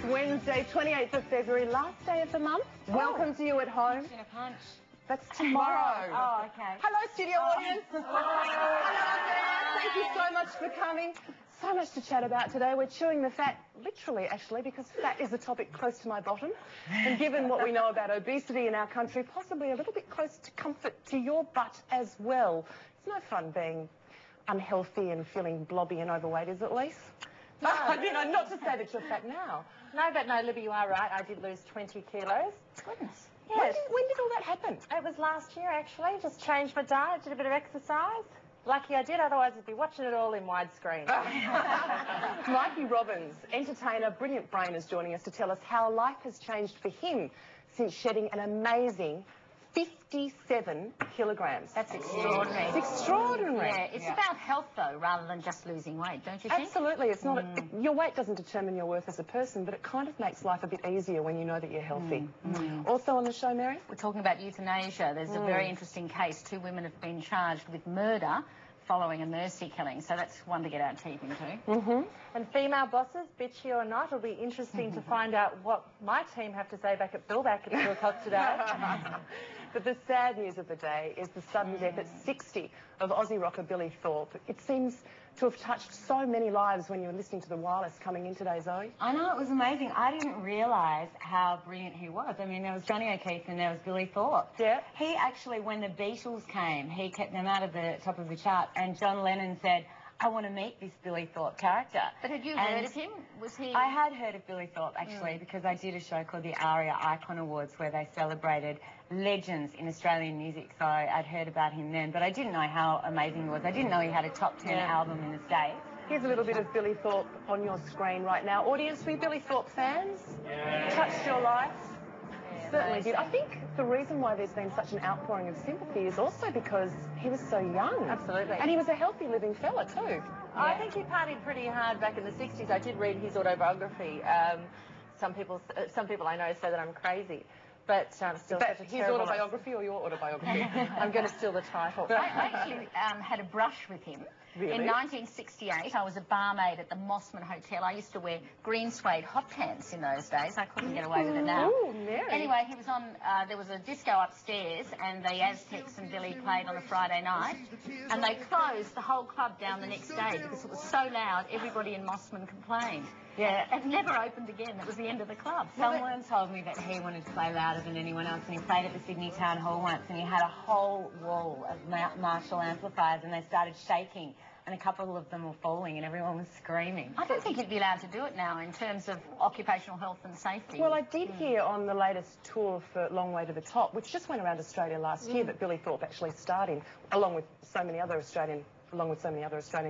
Wednesday, 28th of February, last day of the month. Welcome to you at home. In a punch. That's tomorrow. Oh, okay. Hello, studio audience. Hello there. Thank you so much for coming. So much to chat about today. We're chewing the fat, literally, actually, because fat is a topic close to my bottom. And given what we know about obesity in our country, possibly a little bit close to comfort to your butt as well. It's no fun being unhealthy and feeling blobby and overweight, is it, Lise? No. You know, not to say that you're fat now. No, but no, Libby, you are right. I did lose 20 kilos. Goodness. Yes. When did all that happen? It was last year, actually. Just changed my diet, did a bit of exercise. Lucky I did, otherwise I'd be watching it all in widescreen. Mikey Robbins, entertainer, brilliant brain, is joining us to tell us how life has changed for him since shedding an amazing 57 kilograms. That's extraordinary. It's extraordinary. Yeah, it's about health, though, rather than just losing weight, don't you think? Absolutely. It's not your weight doesn't determine your worth as a person, but it kind of makes life a bit easier when you know that you're healthy. Also on the show, Mary? We're talking about euthanasia. There's a very interesting case. 2 women have been charged with murder following a mercy killing, so that's one to get our teeth into. And female bosses, bitchy or not, it'll be interesting to find out what my team have to say back at Billback at 2 o'clock today. But the sad news of the day is the sudden death at 60 of Aussie rocker Billy Thorpe. It seems to have touched so many lives when you were listening to the wireless coming in today, Zoe. I know, it was amazing. I didn't realise how brilliant he was. I mean, there was Johnny O'Keefe and there was Billy Thorpe. Yeah. He actually, when the Beatles came, he kept them out of the top of the chart, and John Lennon said, I want to meet this Billy Thorpe character. But had you heard of him? Was he... I had heard of Billy Thorpe, actually, because I did a show called the ARIA Icon Awards where they celebrated legends in Australian music, so I'd heard about him then, but I didn't know how amazing he was. I didn't know he had a top 10 album in the States. Here's a little bit of Billy Thorpe on your screen right now. Audience, were you Billy Thorpe fans? Yeah. Touched your life? Yeah, certainly did. I think the reason why there's been such an outpouring of sympathy is also because he was so young. Absolutely. And he was a healthy living fella too. I think he partied pretty hard back in the 60s. I did read his autobiography. Some people I know say that I'm crazy. But still such a his terrible... autobiography or your autobiography? I'm going to steal the title. I actually had a brush with him. Really? In 1968, I was a barmaid at the Mossman Hotel. I used to wear green suede hot pants in those days. I couldn't get away with it now. Ooh, Mary. Anyway, he was on, there was a disco upstairs, and the Aztecs and Billy played on a Friday night, and they closed the whole club down the next day because it was so loud, everybody in Mossman complained. Yeah. It never opened again. That was the end of the club. Someone told me that he wanted to play louder than anyone else, and he played at the Sydney Town Hall once, and he had a whole wall of Marshall amplifiers, and they started shaking, and a couple of them were falling, and everyone was screaming. I don't think he'd be allowed to do it now in terms of occupational health and safety. Well, I did hear on the latest tour for Long Way to the Top, which just went around Australia last year, that Billy Thorpe actually starred in, along with so many other Australian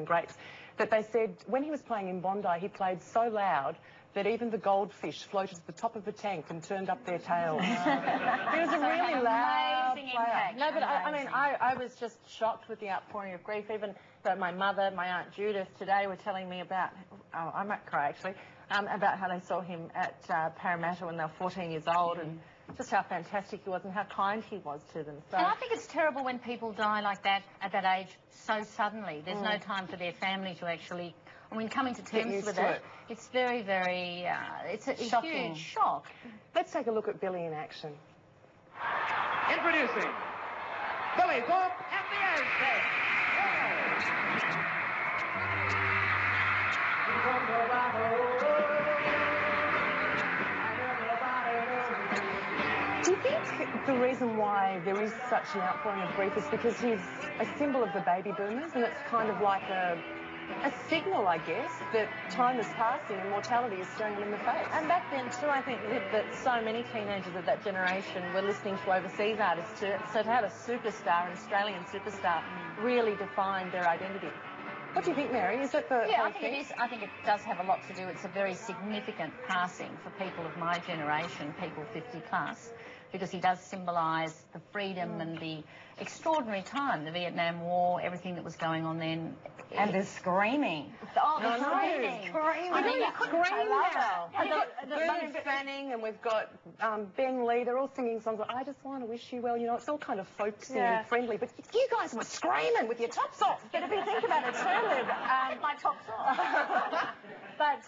greats, that they said when he was playing in Bondi, he played so loud that even the goldfish floated to the top of the tank and turned up their tails. He was a really loud amazing player. impact. No, but I mean, I was just shocked with the outpouring of grief. Even my mother, my Aunt Judith today were telling me about, oh, I might cry actually, about how they saw him at Parramatta when they were 14 years old and just how fantastic he was and how kind he was to them. So. And I think it's terrible when people die like that at that age so suddenly. There's no time for their family to actually, I mean, coming to terms with it. It's very, very, it's a Shocking. huge shock. Let's take a look at Billy in action. Introducing Billy Thorpe and the Aztecs. Do you think the reason why there is such an outpouring of grief is because he's a symbol of the baby boomers, and it's kind of like a signal, I guess, that time is passing and mortality is staring them in the face? And back then too, I think that so many teenagers of that generation were listening to overseas artists too. So to have a superstar, an Australian superstar, really defined their identity. What do you think, Mary? Is that the Yeah, whole I think thing? it is. I think it does have a lot to do. It's a very significant passing for people of my generation, people 50 plus, because he does symbolise the freedom and the extraordinary time, the Vietnam War, everything that was going on then. And the screaming. Oh, the screaming. I mean, you scream now. I love We've got Boone Fanning and we've got Ben Lee. They're all singing songs like, I just want to wish you well. You know, it's all kind of folksy and friendly. But you guys were screaming with your tops off. But if you think about it too, Liv, my tops off. But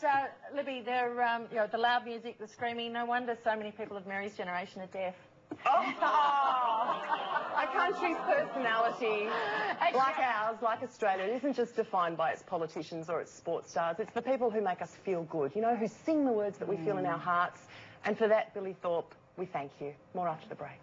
Libby, they're you know, the loud music, the screaming. No wonder so many people of Mary's generation are deaf. A country's personality, like ours, like Australia, it isn't just defined by its politicians or its sports stars. It's the people who make us feel good, you know, who sing the words that we feel in our hearts. And for that, Billy Thorpe, we thank you. More after the break.